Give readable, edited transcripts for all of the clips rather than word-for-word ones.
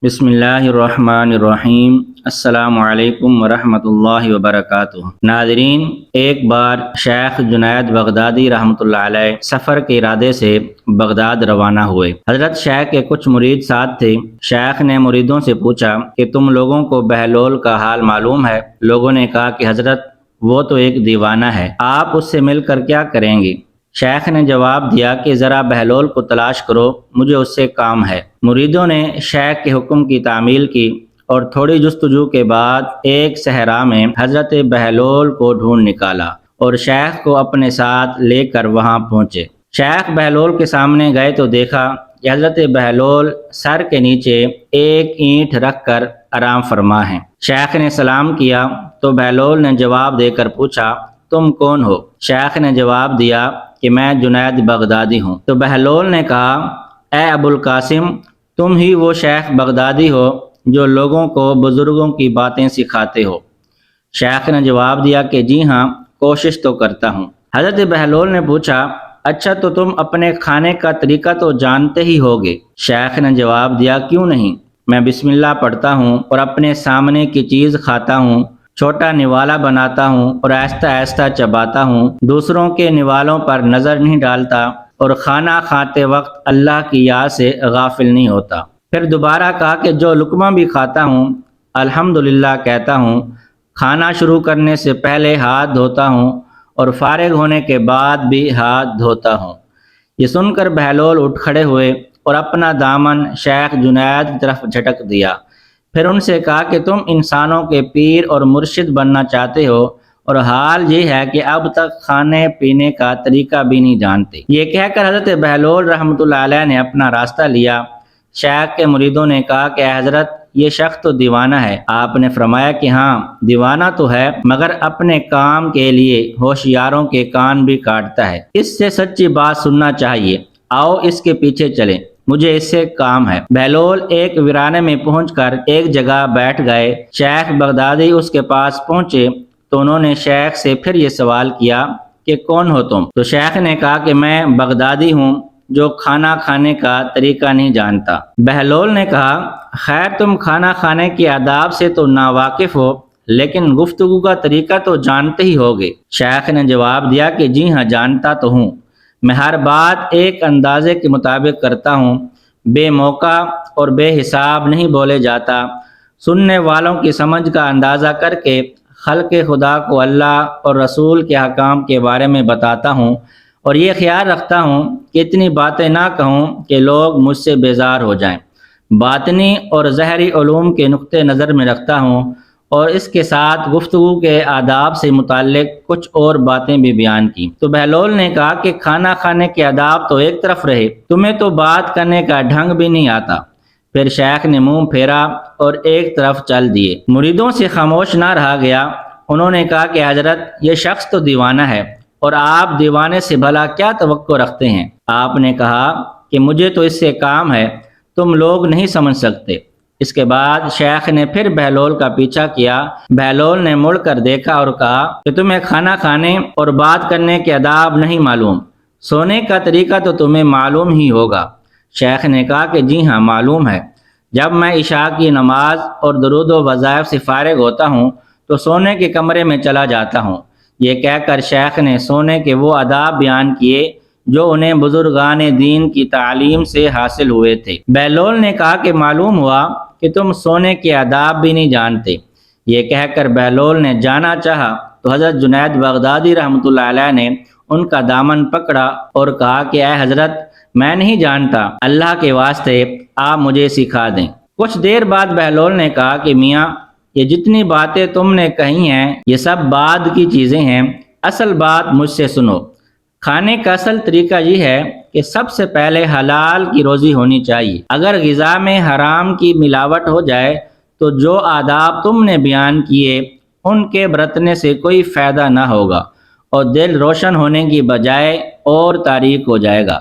بسم اللہ الرحمن الرحیم۔ السلام علیکم ورحمۃ اللہ وبرکاتہ۔ ناظرین، ایک بار شیخ جنید بغدادی رحمۃ اللہ علیہ سفر کے ارادے سے بغداد روانہ ہوئے۔ حضرت شیخ کے کچھ مرید ساتھ تھے۔ شیخ نے مریدوں سے پوچھا کہ تم لوگوں کو بہلول کا حال معلوم ہے؟ لوگوں نے کہا کہ حضرت وہ تو ایک دیوانہ ہے، آپ اس سے مل کر کیا کریں گے؟ شیخ نے جواب دیا کہ ذرا بہلول کو تلاش کرو، مجھے اس سے کام ہے۔ مریدوں نے شیخ کے حکم کی تعمیل کی اور تھوڑی جستجو کے بعد ایک صحرا میں حضرت بہلول کو ڈھونڈ نکالا اور شیخ کو اپنے ساتھ لے کر وہاں پہنچے۔ شیخ بہلول کے سامنے گئے تو دیکھا کہ حضرت بہلول سر کے نیچے ایک اینٹ رکھ کر آرام فرما ہیں۔ شیخ نے سلام کیا تو بہلول نے جواب دے کر پوچھا، تم کون ہو؟ شیخ نے جواب دیا کہ میں جنید بغدادی ہوں۔ تو بہلول نے کہا، اے ابو القاسم، تم ہی وہ شیخ بغدادی ہو جو لوگوں کو بزرگوں کی باتیں سکھاتے ہو؟ شیخ نے جواب دیا کہ جی ہاں، کوشش تو کرتا ہوں۔ حضرت بہلول نے پوچھا، اچھا تو تم اپنے کھانے کا طریقہ تو جانتے ہی ہوگے؟ شیخ نے جواب دیا، کیوں نہیں، میں بسم اللہ پڑھتا ہوں اور اپنے سامنے کی چیز کھاتا ہوں، چھوٹا نوالا بناتا ہوں اور آہستہ آہستہ چباتا ہوں، دوسروں کے نوالوں پر نظر نہیں ڈالتا اور کھانا کھاتے وقت اللہ کی یاد سے غافل نہیں ہوتا۔ پھر دوبارہ کہا کہ جو لقمہ بھی کھاتا ہوں الحمدللہ کہتا ہوں، کھانا شروع کرنے سے پہلے ہاتھ دھوتا ہوں اور فارغ ہونے کے بعد بھی ہاتھ دھوتا ہوں۔ یہ سن کر بہلول اٹھ کھڑے ہوئے اور اپنا دامن شیخ جنید کی طرف جھٹک دیا۔ پھر ان سے کہا کہ تم انسانوں کے پیر اور مرشد بننا چاہتے ہو اور حال یہ ہے کہ اب تک کھانے پینے کا طریقہ بھی نہیں جانتے۔ یہ کہہ کر حضرت بہلول رحمۃ اللہ علیہ نے اپنا راستہ لیا۔ شیخ کے مریدوں نے کہا کہ اے حضرت، یہ شخص تو دیوانہ ہے۔ آپ نے فرمایا کہ ہاں، دیوانہ تو ہے، مگر اپنے کام کے لیے ہوشیاروں کے کان بھی کاٹتا ہے۔ اس سے سچی بات سننا چاہیے، آؤ اس کے پیچھے چلیں، مجھے اس سے کام ہے۔ بہلول ایک ویرانے میں پہنچ کر ایک جگہ بیٹھ گئے۔ شیخ بغدادی اس کے پاس پہنچے تو انہوں نے شیخ سے پھر یہ سوال کیا کہ کون ہو تم؟ تو شیخ نے کہا کہ میں بغدادی ہوں جو کھانا کھانے کا طریقہ نہیں جانتا۔ بہلول نے کہا، خیر تم کھانا کھانے کے آداب سے تو ناواقف ہو، لیکن گفتگو کا طریقہ تو جانتے ہی ہوگے۔ شیخ نے جواب دیا کہ جی ہاں، جانتا تو ہوں، میں ہر بات ایک اندازے کے مطابق کرتا ہوں، بے موقع اور بے حساب نہیں بولے جاتا، سننے والوں کی سمجھ کا اندازہ کر کے خلق خدا کو اللہ اور رسول کے حکام کے بارے میں بتاتا ہوں، اور یہ خیال رکھتا ہوں کہ اتنی باتیں نہ کہوں کہ لوگ مجھ سے بیزار ہو جائیں۔ باطنی اور ظاہری علوم کے نقطہ نظر میں رکھتا ہوں اور اس کے ساتھ گفتگو کے آداب سے متعلق کچھ اور باتیں بھی بیان کی۔ تو بہلول نے کہا کہ کھانا کھانے کے آداب تو ایک طرف رہے، تمہیں تو بات کرنے کا ڈھنگ بھی نہیں آتا۔ پھر شیخ نے منہ پھیرا اور ایک طرف چل دیے۔ مریدوں سے خاموش نہ رہا گیا۔ انہوں نے کہا کہ حضرت، یہ شخص تو دیوانہ ہے اور آپ دیوانے سے بھلا کیا توقع رکھتے ہیں؟ آپ نے کہا کہ مجھے تو اس سے کام ہے، تم لوگ نہیں سمجھ سکتے۔ اس کے بعد شیخ نے پھر بہلول کا پیچھا کیا۔ بہلول نے مڑ کر دیکھا اور کہا کہ تمہیں کھانا کھانے اور بات کرنے کے آداب نہیں معلوم، سونے کا طریقہ تو تمہیں معلوم ہی ہوگا۔ شیخ نے کہا کہ جی ہاں، معلوم ہے، جب میں عشاء کی نماز اور درود و وظائف سے فارغ ہوتا ہوں تو سونے کے کمرے میں چلا جاتا ہوں۔ یہ کہہ کر شیخ نے سونے کے وہ آداب بیان کیے جو انہیں بزرگان دین کی تعلیم سے حاصل ہوئے تھے۔ بہلول نے کہا کہ معلوم ہوا کہ تم سونے کے آداب بھی نہیں جانتے۔ یہ کہہ کر بہلول نے جانا چاہا تو حضرت جنید بغدادی رحمۃ اللہ علیہ نے ان کا دامن پکڑا اور کہا کہ اے حضرت، میں نہیں جانتا، اللہ کے واسطے آپ مجھے سکھا دیں۔ کچھ دیر بعد بہلول نے کہا کہ میاں، یہ جتنی باتیں تم نے کہی ہیں یہ سب بعد کی چیزیں ہیں، اصل بات مجھ سے سنو۔ کھانے کا اصل طریقہ یہ ہے کہ سب سے پہلے حلال کی روزی ہونی چاہیے۔ اگر غذا میں حرام کی ملاوٹ ہو جائے تو جو آداب تم نے بیان کیے ان کے برتنے سے کوئی فائدہ نہ ہوگا اور دل روشن ہونے کی بجائے اور تاریک ہو جائے گا۔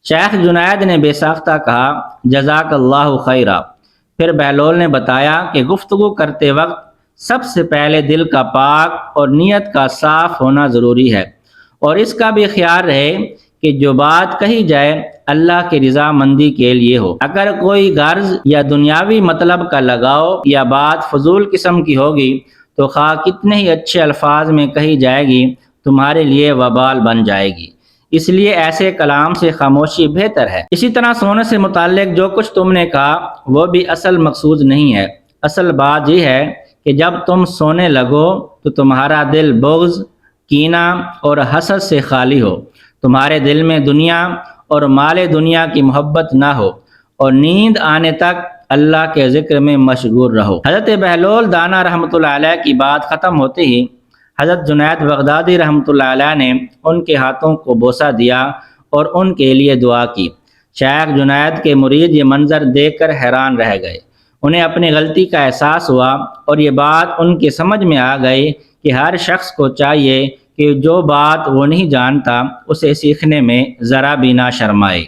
شیخ جنید نے بے ساختہ کہا، جزاک اللہ خیرہ۔ پھر بہلول نے بتایا کہ گفتگو کرتے وقت سب سے پہلے دل کا پاک اور نیت کا صاف ہونا ضروری ہے، اور اس کا بھی خیال رہے کہ جو بات کہی جائے اللہ کی رضا مندی کے لیے ہو۔ اگر کوئی غرض یا دنیاوی مطلب کا لگاؤ یا بات فضول قسم کی ہوگی تو خواہ کتنے ہی اچھے الفاظ میں کہی جائے گی تمہارے لیے وبال بن جائے گی، اس لیے ایسے کلام سے خاموشی بہتر ہے۔ اسی طرح سونے سے متعلق جو کچھ تم نے کہا وہ بھی اصل مقصود نہیں ہے۔ اصل بات یہ ہے کہ جب تم سونے لگو تو تمہارا دل بغض، کینہ اور حسد سے خالی ہو، تمہارے دل میں دنیا اور مال دنیا کی محبت نہ ہو، اور نیند آنے تک اللہ کے ذکر میں مشغول رہو۔ حضرت بہلول دانا رحمۃ اللہ علیہ کی بات ختم ہوتے ہی حضرت جنید بغدادی رحمۃ اللہ علیہ نے ان کے ہاتھوں کو بوسہ دیا اور ان کے لیے دعا کی۔ شیخ جنید کے مرید یہ منظر دیکھ کر حیران رہ گئے، انہیں اپنی غلطی کا احساس ہوا اور یہ بات ان کی سمجھ میں آ گئی کہ ہر شخص کو چاہیے کہ جو بات وہ نہیں جانتا اسے سیکھنے میں ذرا بھی نہ شرمائے۔